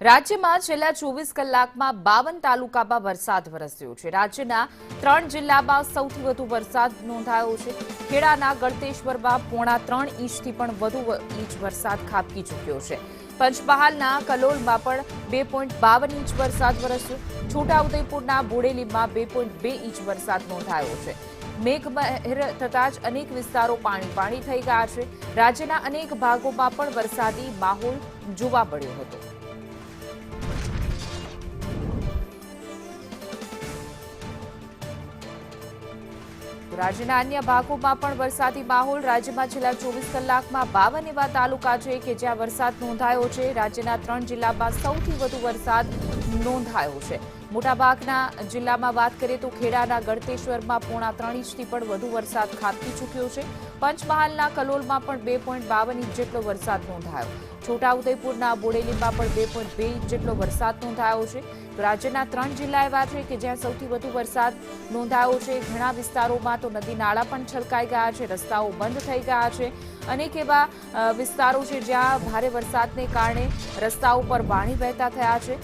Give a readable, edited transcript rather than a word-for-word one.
રાજ્યમાં છેલ્લા 24 કલાકમાં 52 તાલુકામાં વરસાદ વરસ્યો છે। રાજ્યના 3 જિલ્લામાં સૌથી વધુ વરસાદ નોંધાયો છે। ખેડાના ગળતેશ્વરમાં 3.5 ઇંચથી પણ વધુ ઇંચ વરસાદ ખાબકી ચૂક્યો છે। પંચમહાલના કલોલમાં પણ 2.52 ઇંચ વરસાદ વરસ્યો। છોટાઉદેપુરના બોડેલીમાં 2.2 ઇંચ વરસાદ નોંધાયો છે। મેઘમહેર થતાં જ અનેક વિસ્તારો પાણી થઈ ગયા છે। રાજ્યના અનેક ભાગોમાં પણ વરસાદી માહોલ જોવા મળ્યો હતો। રાજ્યના અન્ય ભાગોમાં પણ વરસાદી માહોલ। રાજ્યમાં છેલ્લા 24 કલાકમાં 52 એવા તાલુકા છે કે જ્યાં વરસાદ નોંધાયો છે। રાજ્યના 3 જિલ્લામાં સૌથી વધુ વરસાદ નોંધાયો છે। મોટાભાગના જિલ્લામાં વાત કરીએ તો ખેડાના ગળતેશ્વરમાં 3.5 ઇંચથી પણ વધુ વરસાદ ખાબકી ચૂક્યો છે। પંચમહાલના કલોલમાં પણ 2.52 ઇંચ જેટલો વરસાદ નોંધાયો। છોટાઉદેપુરના બોડેલીમાં પણ 2.2 ઇંચ જેટલો વરસાદ નોંધાયો છે। તો રાજ્યના 3 જિલ્લા એવા છે કે જ્યાં સૌથી વધુ વરસાદ નોંધાયો છે। ઘણા વિસ્તારોમાં તો નદી નાળા પણ છલકાઈ ગયા છે, રસ્તાઓ બંધ થઈ ગયા છે। અનેક એવા વિસ્તારો છે જ્યાં ભારે વરસાદને કારણે રસ્તાઓ પર પાણી વહેતા થયા છે।